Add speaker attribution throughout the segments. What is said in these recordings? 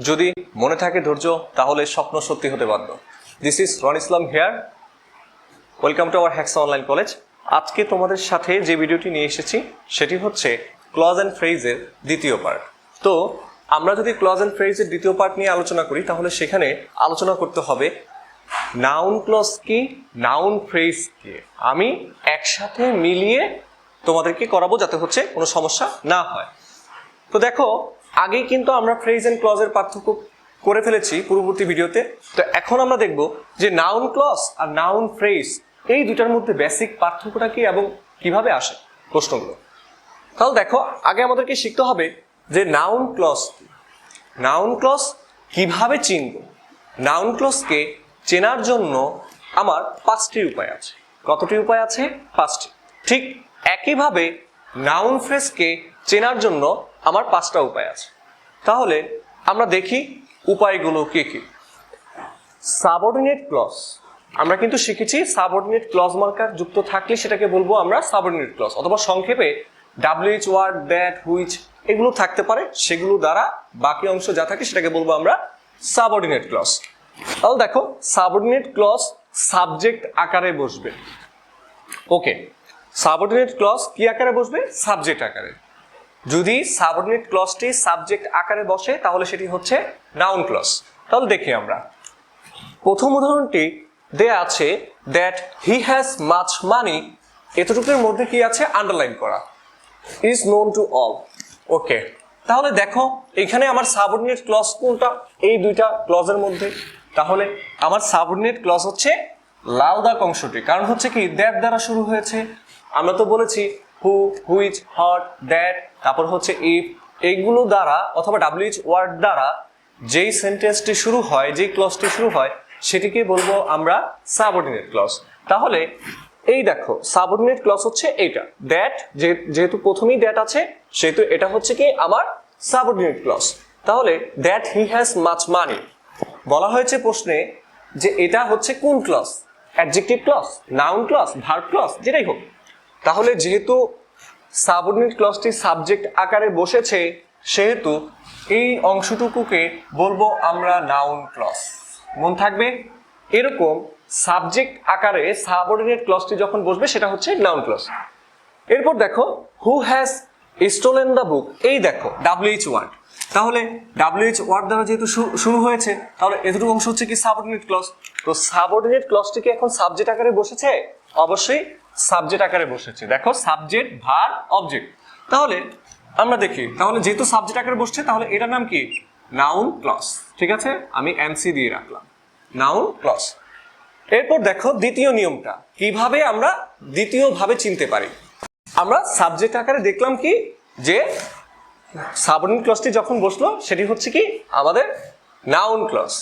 Speaker 1: যদি মনে থাকে ধৈর্য তাহলে স্বপ্ন সত্যি হতে বাধ্য। This is Ron Islam here, welcome to our Haksa online college. আজকে তোমাদের সাথে যে ভিডিওটি নিয়ে এসেছি সেটি হচ্ছে ক্লজ অ্যান্ড ফ্রেজের দ্বিতীয় পার্ট। তো আমরা যদি ক্লজ অ্যান্ড ফ্রেজের দ্বিতীয় পার্ট নিয়ে আলোচনা করি তাহলে সেখানে আলোচনা করতে হবে নাউন ক্লজ কি, নাউন ফ্রেজ কি। আমি একসাথে মিলিয়ে তোমাদেরকে করাবো যাতে হচ্ছে কোনো সমস্যা না হয়। তো দেখো, আগেই কিন্তু আমরা ফ্রেজ এন্ড ক্লজের পার্থক্য করে ফেলেছি পূর্ববর্তী ভিডিওতে। তো এখন আমরা দেখব যে নাউন ক্লজ আর নাউন ফ্রেজ এই দুটার মধ্যে বেসিক পার্থক্যটা কি এবং কিভাবে আসে প্রশ্নগুলো। তাহলে দেখো, আগে আমাদেরকে শিখতে হবে যে নাউন ক্লজ কি, নাউন ক্লজ কিভাবে চিনব। নাউন ক্লজকে চেনার জন্য আমার 5টি উপায় আছে। কতটি উপায় আছে? 5টি। ঠিক একইভাবে নাউন ফ্রেজকে চেনার জন্য আমার 5টা উপায় আছে। তাহলে আমরা দেখি উপায়গুলো কি কি। সাবঅর্ডিনেট ক্লজ, আমরা কিন্তু শিখেছি সাবঅর্ডিনেট ক্লজ মার্কার যুক্ত থাকলে সেটাকে বলবো আমরা সাবঅর্ডিনেট ক্লজ, অথবা সংক্ষেপে ডাব্লিউএইচ, ওয়ার্ড, দ্যাট, হুইচ এগুলো থাকতে পারে। সেগুলো দ্বারা বাকি অংশ যা থাকে সেটাকে বলবো আমরা সাবঅর্ডিনেট ক্লজ। তাহলে দেখো, সাবঅর্ডিনেট ক্লজ সাবজেক্ট আকারে বসবে। ওকে, সাবঅর্ডিনেট ক্লজ কি আকারে বসবে? সাবজেক্ট আকারে। যদি সাবঅর্ডিনেট ক্লজটি সাবজেক্ট আকারে বসে তাহলে সেটি হচ্ছে নাউন ক্লজ। তাহলে দেখি আমরা প্রথম উদাহরণটি দেয়া আছে, that he has much money. এতটুকুর মধ্যে কি আছে? আন্ডারলাইন করা, is known to all. Okay, তাহলে দেখো এখানে আমার সাবঅর্ডিনেট ক্লজ কোনটা? এই দুইটা ক্লজের মধ্যে। তাহলে আমার সাবঅর্ডিনেট ক্লজ হচ্ছে লাল দাগ অংশটি, কারণ হচ্ছে কি দ্যাট দ্বারা শুরু হয়েছে। আমরা তো বলেছি হু, হুইচ, হট, দ্যাট, তারপর হচ্ছে ইফ, এইগুলো দ্বারা অথবা ডাব্লিউএইচ ওয়ার্ড দ্বারা যেই সেন্টেন্সটি শুরু হয়, যেই ক্লজটি শুরু হয় সেটিকে বলবো আমরা সাবঅর্ডিনেট ক্লজ। তাহলে এই দেখো, সাবঅর্ডিনেট ক্লজ হচ্ছে এইটা, দ্যাট, যেহেতু প্রথমেই দ্যাট আছে সেহেতু এটা হচ্ছে কি আমার সাবঅর্ডিনেট ক্লজ। তাহলে that he has much money বলা হয়েছে প্রশ্নে যে এটা হচ্ছে কোন clause? Adjective clause, noun clause, verb clause, যেটাই হোক। তাহলে যেহেতু সাবঅর্ডিনেট ক্লজটি সাবজেক্ট আকারে বসেছে সেহেতু এই অংশটুকুকে বলবো আমরা নাউন ক্লজ। মন থাকবে, এরকম সাবজেক্ট আকারে সাবঅর্ডিনেট ক্লজটি যখন বসবে সেটা হচ্ছে নাউন ক্লজ। এরপর দেখো, who has stolen the book. এই দেখো ডাব্লিউএইচ ওয়ার্ড। তাহলে ডাব্লিউএইচ ওয়ার্ড দ্বারা যেহেতু শুরু হয়েছে তাহলে এতটুকু অংশ হচ্ছে কি সাবঅর্ডিনেট ক্লজ। তো সাবঅর্ডিনেট ক্লজটি কি এখন সাবজেক্ট আকারে বসেছে? অবশ্যই সাবজেক্ট আকারে বসেছে। দেখো, সাবজেক্ট, ভার্ব, অবজেক্ট। তাহলে আমরা দেখি, তাহলে যেহেতু সাবজেক্ট আকারে বসছে তাহলে এটার নাম কি? Noun clause. ঠিক আছে, আমি এনসি দিয়ে রাখলাম, নাউন ক্লজ। এরপর দেখো দ্বিতীয় নিয়মটা, কিভাবে আমরা দ্বিতীয়ভাবে চিনতে পারি। আমরা সাবজেক্ট আকারে দেখলাম কি যে সাবঅর্ডিনেট ক্লজটি যখন বসলো সেটি হচ্ছে কি আমাদের নাউন ক্লজ,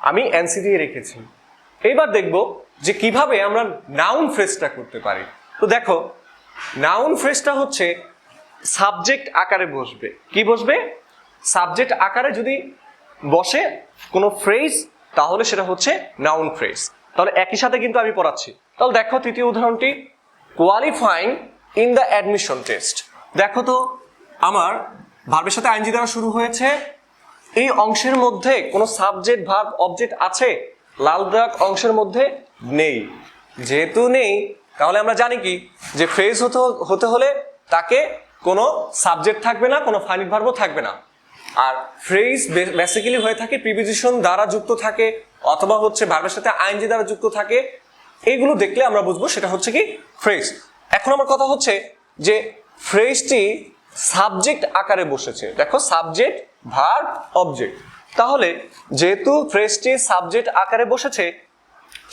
Speaker 1: আমি এনসি দিয়ে রেখেছি। এইবার দেখব যে কিভাবে আমরা নাউন ফ্রেজটা করতে পারি। তো দেখো, নাউন ফ্রেজটা হচ্ছে সাবজেক্ট আকারে বসবে। কি বসবে? সাবজেক্ট আকারে যদি বসে কোনো ফ্রেজ তাহলে সেটা হচ্ছে নাউন ফ্রেজ। তাহলে একই সাথে কিন্তু আমি পড়াচ্ছি। তাহলে দেখো তৃতীয় উদাহরণটি, qualifying in the admission test. দেখো তো, আমার ভার্বের সাথে আইএনজি দ্বারা শুরু হয়েছে, এই অংশের মধ্যে কোনো সাবজেক্ট, ভার্ব, অবজেক্ট আছে? লাল দাগ অংশের মধ্যে নেই। যেহেতু নেই তাহলে আমরা জানি কি যে ফ্রেজ হতে হলে তাকে কোনো সাবজেক্ট থাকবে না, কোনো ফাইনাইট ভার্বও থাকবে না। আর ফ্রেজ বেসিক্যালি হয়ে থাকে প্রিপোজিশন দ্বারা যুক্ত থাকে অথবা হচ্ছে ভার্বের সাথে আইএনজি দ্বারা যুক্ত থাকে। এইগুলো দেখলে আমরা বুঝবো সেটা হচ্ছে কি ফ্রেজ। এখন আমার কথা হচ্ছে যে ফ্রেজটি সাবজেক্ট আকারে বসেছে। দেখো, সাবজেক্ট, ভার্ব, অবজেক্ট। তাহলে যেহেতু ফ্রেজটি সাবজেক্ট আকারে বসেছে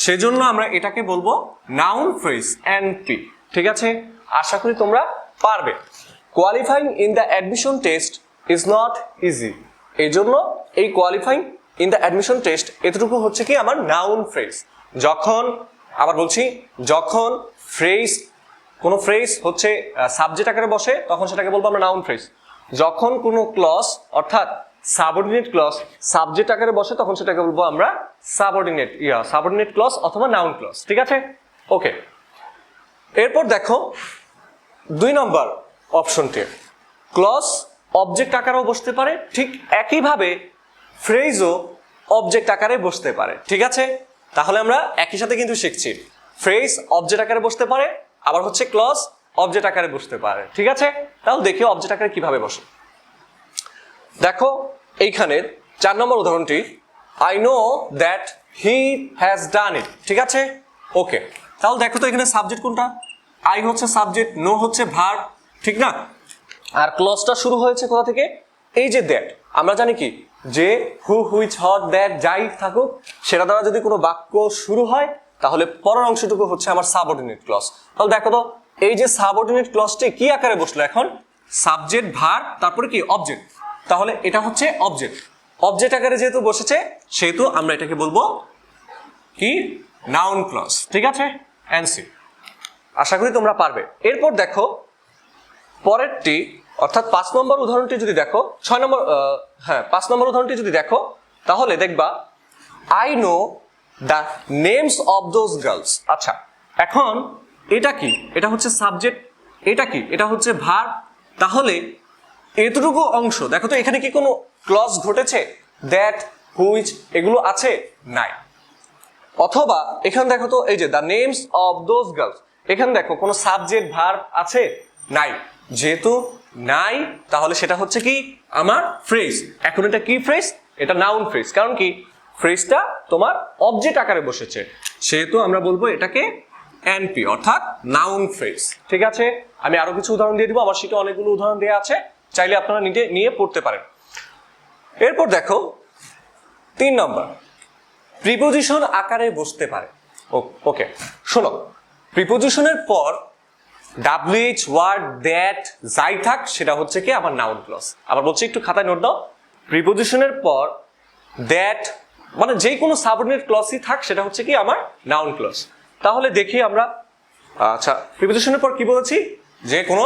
Speaker 1: সেজন্য আমরা এটাকে বলবো নাউন ফ্রেজ, এনপি। ঠিক আছে, আশা করি তোমরা পারবে। Qualifying in the admission test is not easy. এই জন্য এই qualifying in the admission test এতটুকু হচ্ছে কি আমার নাউন ফ্রেজ। যখন, আবার বলছি, যখন কোনো ফ্রেজ হচ্ছে সাবজেক্ট আকারে বসে তখন সেটাকে বলবো আমরা নাউন ফ্রেজ। যখন কোনো ক্লজ অর্থাৎ সাবঅর্ডিনেট ক্লজ সাবজেক্ট আকারে বসে তখন সেটাকে বলবো আমরা সাবঅর্ডিনেট ক্লজ অথবা নাউন ক্লজ। ঠিক আছে, ওকে। এরপর দেখো 2 নম্বর অপশনটি, ক্লজ অবজেক্ট আকারেও বসতে পারে। ঠিক একইভাবে ফ্রেজও অবজেক্ট আকারে বসতে পারে। ঠিক আছে, তাহলে আমরা একই সাথে কিন্তু শিখছি, ফ্রেজ অবজেক্ট আকারে বসতে পারে, আবার হচ্ছে ক্লজ অবজেক্ট আকারে বসতে পারে। ঠিক আছে, তাহলে দেখি অবজেক্ট আকারে কিভাবে বসে। দেখো এইখানে 4 নম্বর উদাহরণটি, I know that he has done it. ঠিক আছে, ওকে, তাহলে দেখো তো এখানে সাবজেক্ট কোনটা, আই হচ্ছে সাবজেক্ট, নো হচ্ছে ভার্ব, ঠিক না? আর ক্লজটা শুরু হয়েছে কোথা থেকে, এই যে দ্যাট। আমরা জানি কি যে হু, হুইচ, হট, দ্যাট যাই থাকুক সেটা দ্বারা যদি কোনো বাক্য শুরু হয় তাহলে পরের অংশটুকু হচ্ছে আমার সাবঅর্ডিনেট ক্লজ। তাহলে দেখো তো এই যে সাবঅর্ডিনেট ক্লজটি কি আকারে বসলো এখন, সাবজেক্ট ভার্ব তারপরে কি অবজেক্ট, তাহলে এটা হচ্ছে অবজেক্ট। অবজেক্ট আকারে যেহেতু বসেছে সেহেতু আমরা এটাকে বলবো কি, নাউন ক্লজ। ঠিক আছে, এনসি। আশা করি তোমরা পারবে। এরপর দেখো পরেরটি, অর্থাৎ 5 নম্বর উদাহরণটি যদি দেখো, 5 নম্বর উদাহরণটি যদি দেখো তাহলে দেখবা I know the names of those girls. আচ্ছা, এখন এটা কি, এটা হচ্ছে সাবজেক্ট, এটা কি, এটা হচ্ছে ভার্ব। তাহলে এতটুকু অংশ দেখো তো এখানে কি কোনো ক্লজ ঘটেছে, দ্যাট, হুইচ এগুলো আছে, নাই। অথবা এখানে দেখো তো এই যে the names of those girls, এখানে দেখো কোনো সাবজেক্ট ভার্ব আছে, নাই। যেহেতু নাই তাহলে সেটা হচ্ছে কি আমার ফ্রেজ। এখন এটা কি ফ্রেজ, এটা নাউন ফ্রেজ, কারণ কি ফ্রেজটা তোমার অবজেক্ট আকারে বসেছে, সেহেতু আমরা বলবো এটাকে এনপি অর্থাৎ নাউন ফ্রেজ। ঠিক আছে, আমি আরো কিছু উদাহরণ দিয়ে দিব, আমার শীটে অনেকগুলো উদাহরণ দেওয়া আছে, চাইলে আপনারা নিয়ে পড়তে পারেন। এরপর দেখো 3 নম্বর, প্রিপোজিশন আকারে বসতে পারে। ওকে, শোনো, প্রিপোজিশনের পর WH, ওয়ার্ড, দ্যাট যাই থাক সেটা হচ্ছে কি আমার নাউন ক্লজ। আবার বলছি, একটু খাতায় নোট দাও, প্রিপোজিশনের পর দ্যাট মানে যে কোনো সাবঅর্ডিনেট ক্লজই থাক সেটা হচ্ছে কি আমার নাউন ক্লজ। তাহলে দেখি আমরা, আচ্ছা প্রিপোজিশনের পর কি বলেছি, যে কোনো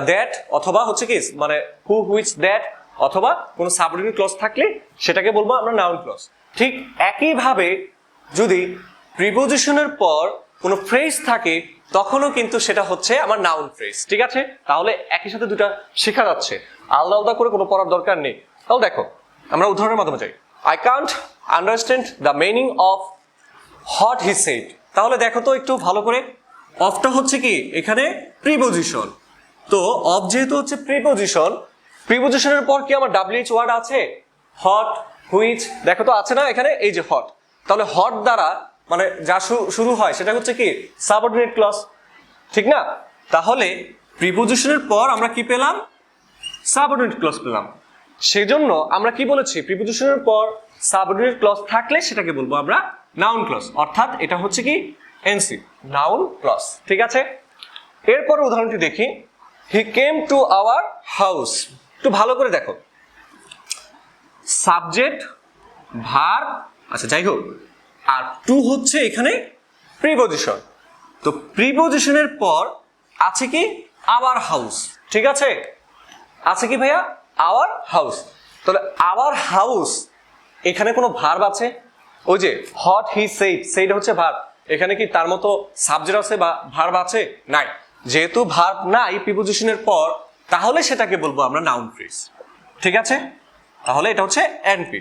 Speaker 1: দ্যাট অথবা হচ্ছে কি মানে হু, হুইচ, দ্যাট অথবা কোনো সাবঅর্ডিনেট ক্লজ থাকলে সেটাকে বলবো আমরা নাউন ক্লজ। ঠিক একইভাবে যদি প্রিপোজিশনের পর কোনো ফ্রেজ থাকে তখনও কিন্তু সেটা হচ্ছে আমার নাউন ফ্রেজ। ঠিক আছে, তাহলে একই সাথে দুটা শেখা যাচ্ছে, আলাদা আলাদা করে কোনো পড়ার দরকার নেই। তাহলে দেখো আমরা উদাহরণের মাধ্যমে যাই, I can't understand the meaning of what he said. তাহলে দেখো তো একটু ভালো করে, অফটা হচ্ছে কি এখানে প্রিপোজিশন, তো অফ যেহেতু হচ্ছে প্রিপোজিশন, প্রিপোজিশনের পর কি আমার WH ওয়ার্ড আছে, হট, হুইচ, দেখো তো আছে না এখানে, এই যে হট। তাহলে হট দ্বারা মানে যা শুরু হয় সেটা হচ্ছে কি সাবঅর্ডিনেট ক্লজ, ঠিক না? তাহলে প্রিপোজিশনের পর আমরা কি পেলাম, সাবঅর্ডিনেট ক্লজ পেলাম। সেজন্য আমরা কি বলেছি, প্রিপোজিশনের পর সাবঅর্ডিনেট ক্লজ থাকলে সেটাকে বলবো আমরা নাউন ক্লজ, অর্থাৎ এটা হচ্ছে কি এনসি, নাউন ক্লজ। ঠিক আছে, এরপর উদাহরণটি দেখি, হি কেম টু আওয়ার হাউস। একটু ভালো করে দেখো, সাবজেক্ট, ভার্ব, আচ্ছা যাই হোক, আর টু হচ্ছে এখানে প্রিপোজিশন। তো প্রিপোজিশনের পর আছে কি আওয়ার হাউস। ঠিক আছে, আছে কি ভাইয়া আওয়ার হাউস। তাহলে আওয়ার হাউস এখানে কোনো ভার্ব আছে, ওই যে হট, হি সেড, সেড হচ্ছে ভার্ব, এখানে কি তার মতো সাবজেক্ট আছে বা ভার্ব আছে, নাই। যেহেতু ভার্ব নাই প্রিপোজিশনের পর তাহলে সেটাকে বলবো আমরা নাউন ফ্রেজ। ঠিক আছে, তাহলে এটা হচ্ছে এনপি।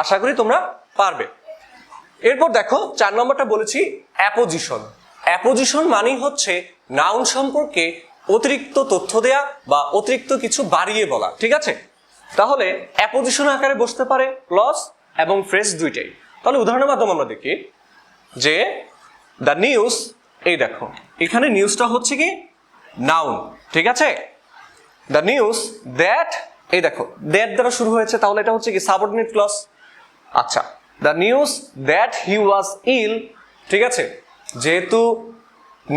Speaker 1: আশা করি তোমরা পারবে। এরপর দেখো 4 নম্বরটা বলেছি অ্যাপোজিশন। অ্যাপোজিশন মানেই হচ্ছে নাউন সম্পর্কে অতিরিক্ত তথ্য দেয়া বা অতিরিক্ত কিছু বাড়িয়ে বলা। ঠিক আছে, তাহলে অ্যাপোজিশন আকারে বসতে পারে ক্লজ এবং ফ্রেজ দুইটাই। তাহলে উদাহরণের মাধ্যমে আমরা দেখি যে দ্য নিউজ, এই দেখো এখানে নিউজটা হচ্ছে কি নাউন। ঠিক আছে, দ্য নিউজ দ্যাট, এই দেখো দ্যাট দ্বারা শুরু হয়েছে, তাহলে এটা হচ্ছে কি সাবঅর্ডিনেট ক্লজ। আচ্ছা, দ্য নিউজ দ্যাট হি ওয়াজ ইল। ঠিক আছে, যেহেতু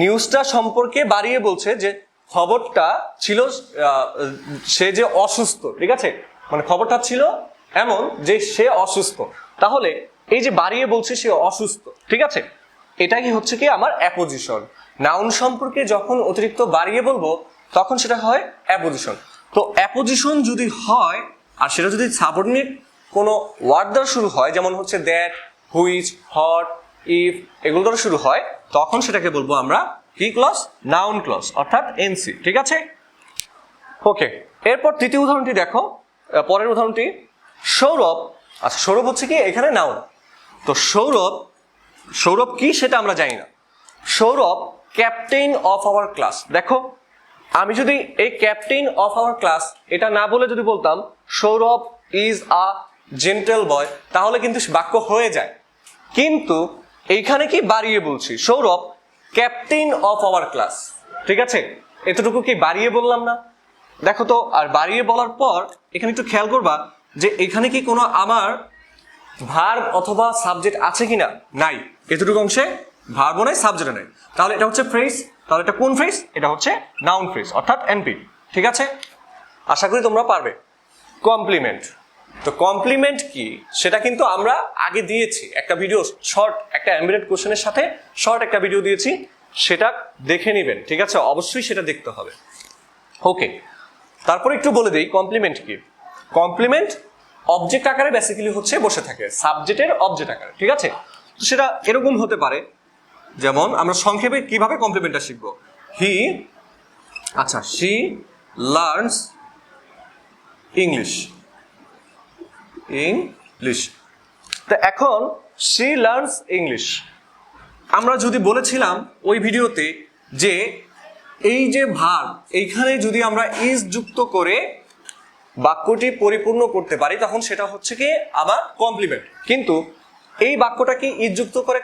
Speaker 1: নিউজটা সম্পর্কে বাড়িয়ে বলছে যে খবরটা ছিল সে যে অসুস্থ। ঠিক আছে, মানে খবরটা ছিল এমন যে সে অসুস্থ, তাহলে এই যে বাড়িয়ে বলছে সে অসুস্থ। ঠিক আছে, এটাই হচ্ছে কি আমার অ্যাপোজিশন। নাউন সম্পর্কে যখন অতিরিক্ত বাড়িয়ে বলবো তখন সেটা হয় অ্যাপোজিশন। তো অ্যাপোজিশন যদি হয় আর সেটা যদি সাবঅর্ডিনেট কোনো ওয়ার্ড দ্বারা শুরু হয়, যেমন হচ্ছে দ্যাট, হুইচ, হট, ইফ এগুলো দ্বারা শুরু হয়, তখন সেটাকে বলবো আমরা কি ক্লজ, নাউন ক্লজ অর্থাৎ এনসি। ঠিক আছে, ওকে। এরপর তৃতীয় উদাহরণটি দেখো, পরের উদাহরণটি, সৌরভ, আচ্ছা সৌরভ হচ্ছে কি এখানে নাউন। তো সৌরভ, সৌরভ কি সেটা আমরা জানি না। Sourav captain of our class. দেখো আমি যদি এই ক্যাপ্টেন অফ আওয়ার ক্লাস এটা না বলে যদি বলতাম সৌরভ ইজ আ জেন্টেল বয়, তাহলে কিন্তু বাক্য হয়ে যায়। কিন্তু এইখানে কি বাড়িয়ে বলছি, Sourav captain of our class. ঠিক আছে, এতটুকু কি বাড়িয়ে বললাম না? দেখো তো, আর বাড়িয়ে বলার পর এখানে একটু খেয়াল করবা যে এখানে কি কোনো আমার ভার্ব অথবা সাবজেক্ট আছে কিনা, নাই। এতটুকু অংশে ভার্বও নাই, সাবজেক্টও নাই। তাহলে এটা হচ্ছে ফ্রেজ। তাহলে এটা কোন ফ্রেজ? এটা হচ্ছে নাউন ফ্রেজ অর্থাৎ এনপি। ঠিক আছে, আশা করি তোমরা পারবে। কমপ্লিমেন্ট, তো কমপ্লিমেন্ট কি সেটা কিন্তু আমরা আগে দিয়েছি একটা ভিডিও, শর্ট একটা এমবেডেড কোশ্চেনের সাথে শর্ট একটা ভিডিও দিয়েছি, সেটা দেখে নেবেন। ঠিক আছে, অবশ্যই সেটা দেখতে হবে। ওকে, তারপর একটু বলে দিই কমপ্লিমেন্ট কি। কমপ্লিমেন্ট অবজেক্ট আকারে বেসিক্যালি হচ্ছে বসে থাকে, সাবজেক্টের অবজেক্ট আকারে। ঠিক আছে, তো সেটা এরকম হতে পারে, যেমন আমরা সংক্ষেপে কিভাবে কমপ্লিমেন্টটা শিখবো। হি, আচ্ছা শি লার্নস ইংলিশ, ইংলিশ। তো এখন শি লার্নস ইংলিশ, আমরা যদি বলেছিলাম ওই ভিডিওতে যে এই যে ভার্ব এইখানে যদি আমরা ইজ যুক্ত করে বাক্যটি পরিপূর্ণ করতে পারি তখন সেটা হচ্ছে কি আমার কমপ্লিমেন্ট। কিন্তু এই বাক্যটা কি ইজ যুক্ত করে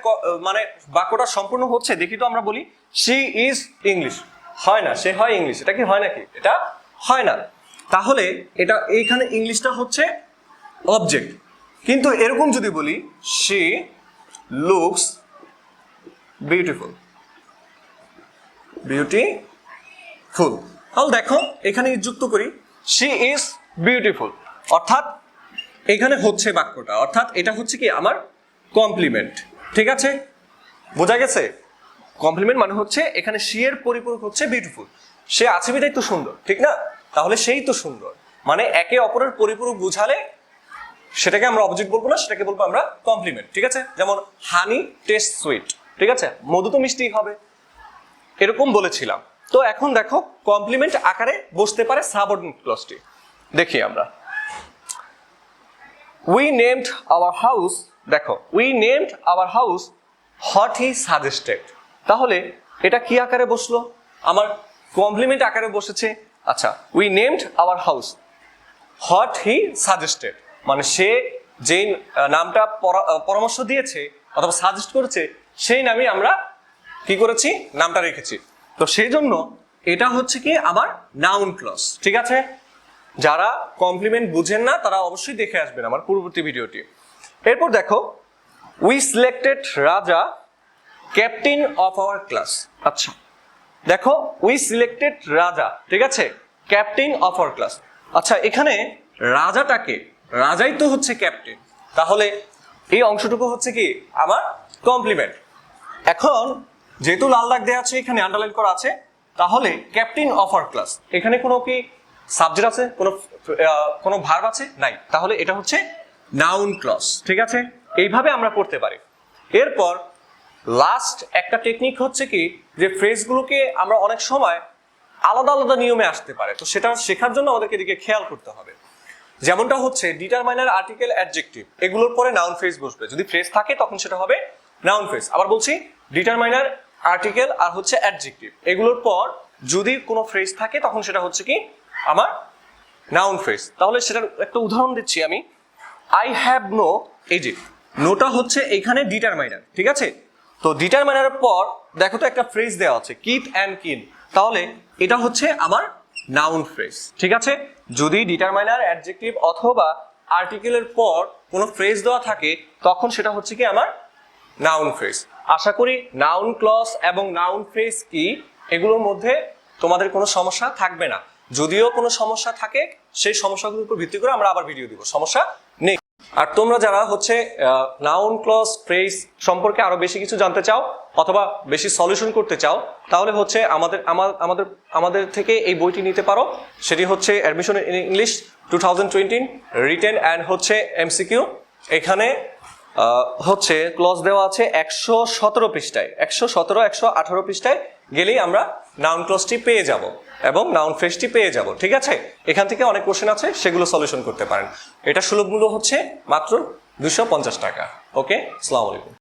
Speaker 1: মানে বাক্যটা সম্পূর্ণ হচ্ছে? দেখি তো, আমরা বলি শি ইজ ইংলিশ, হয় না, সে হয় ইংলিশ। এটা কি হয় নাকি? এটা হয় না। তাহলে এটা এইখানে ইংলিশটা হচ্ছে অবজেক্ট। কিন্তু এরকম যদি বলি শি লুকস বিউটিফুল, বিউটিফুল, তাহলে দেখো এখানে যুক্ত করি শি ইজ বিউটিফুল, অর্থাৎ এখানে হচ্ছে বাক্যটা, অর্থাৎ এটা হচ্ছে কি আমার কমপ্লিমেন্ট। ঠিক আছে, বোঝা গেছে? কমপ্লিমেন্ট মানে হচ্ছে এখানে শি এর পরিপূরক হচ্ছে বিউটিফুল, সে আছে বিধায় তো সুন্দর, ঠিক না? তাহলে সেই তো সুন্দর, মানে একে অপরের পরিপূরক বুঝালে সেটাকে আমরা অবজেক্ট বলবো না, সেটাকে বলবো আমরা কমপ্লিমেন্ট। ঠিক আছে, যেমন হানি টেস্ট সুইট, ঠিক আছে, মধু তো মিষ্টি হবে, এরকম বলেছিলাম। তো এখন দেখো কমপ্লিমেন্ট আকারে বসতে পারে সাবঅর্ডিনেট ক্লজটি। দেখি আমরা, উই নেমড আওয়ার হাউস, দেখো we named our house what he suggested. তাহলে এটা কি আকারে বসলো? আমার কমপ্লিমেন্ট আকারে বসেছে। আচ্ছা, we named our house what he suggested, মানে সে যেই নামটা পরামর্শ দিয়েছে অথবা সাজেস্ট করেছে সেই নামই আমরা কি করেছি, নামটা রেখেছি। তো সেই জন্য এটা হচ্ছে কি আমার নাউন ক্লজ। ঠিক আছে, যারা কমপ্লিমেন্ট বুঝেন না তারা অবশ্যই দেখে আসবেন আমার পূর্ববর্তী ভিডিওটি। এরপর দেখো উই সিলেক্টেড রাজা ক্যাপ্টেন অফ আওয়ার ক্লাস। আচ্ছা দেখো উই সিলেক্টেড রাজা, ঠিক আছে, ক্যাপ্টেন অফ আওয়ার ক্লাস। আচ্ছা এখানে রাজাটাকে, রাজাই তো হচ্ছে ক্যাপ্টেন, তাহলে এই অংশটুকু হচ্ছে কি আমার কমপ্লিমেন্ট। এখন যেহেতু লাল দাগ দেওয়া আছে, এখানে আন্ডারলাইন করা আছে, তাহলে ক্যাপ্টেন অফ আওয়ার ক্লাস, এখানে কোনো কি সাবজেক্ট আছে, কোনো ভার্ব আছে? নাই। তাহলে এটা হচ্ছে নাউন ক্লজ। ঠিক আছে, এইভাবে আমরা করতে পারি। এরপর লাস্ট একটা টেকনিক হচ্ছে কি যে ফ্রেজগুলোকে আমরা অনেক সময় আলাদা আলাদা নিয়মে আসতে পারে, তো সেটা শেখার জন্য আমাদেরকে এদিকে খেয়াল করতে হবে। যেমনটা হচ্ছে ডিটারমাইনার, আর্টিকেল, অ্যাডজেক্টিভ, এগুলোর পরে নাউন ফ্রেজ বসবে। যদি ফ্রেজ থাকে তখন সেটা হবে নাউন ফ্রেজ। আবার বলছি ডিটারমাইনার, আর্টিকেল আর হচ্ছে অ্যাডজেক্টিভ, এগুলোর পর যদি কোনো ফ্রেজ থাকে তখন সেটা হচ্ছে কি আমার নাউন ফ্রেজ। তাহলে সেটার একটা উদাহরণ দিচ্ছি আমি। আই হ্যাভ নো, এই যে নোটা হচ্ছে এখানে ডিটারমাইনার, ঠিক আছে। তো ডিটারমাইনারের পর দেখো তো একটা ফ্রেজ দেওয়া আছে কিট অ্যান্ড কিন, তাহলে এটা হচ্ছে আমার নাউন ফ্রেজ। ঠিক আছে, যদি ডিটারমাইনার, অ্যাডজেক্টিভ অথবা আর্টিকেলের পর কোনো ফ্রেজ দেওয়া থাকে তখন সেটা হচ্ছে কি আমার নাউন ফ্রেজ। আশা করি নাউন ক্লজ এবং নাউন ফ্রেজ কি এগুলোর মধ্যে তোমাদের কোনো সমস্যা থাকবে না। যদিও কোনো সমস্যা থাকে সেই সমস্যাগুলোর উপর ভিত্তি করে আমরা আবার ভিডিও দিব, সমস্যা নেই। আর তোমরা যারা হচ্ছে নাউন ক্লজ ফ্রেজ সম্পর্কে আরো বেশি কিছু জানতে চাও অথবা বেশি সলিউশন করতে চাও, তাহলে হচ্ছে আমাদের থেকে এই বইটি নিতে পারো। সেটি হচ্ছে admission in English 2020 written and হচ্ছে এমসিকিউ। এখানে হচ্ছে ক্লজ দেওয়া আছে 117 পৃষ্ঠায়, 117, 118 পৃষ্ঠায় গেলেই আমরা নাউন ক্লজটি পেয়ে যাব এবং নাউন ফ্রেজটি পেয়ে যাব। ঠিক আছে, এখান থেকে অনেক কোশ্চেন আছে, সেগুলো সলিউশন করতে পারেন। এটা সুলভ মূল্য হচ্ছে মাত্র 250 টাকা। ওকে, আসসালামু আলাইকুম।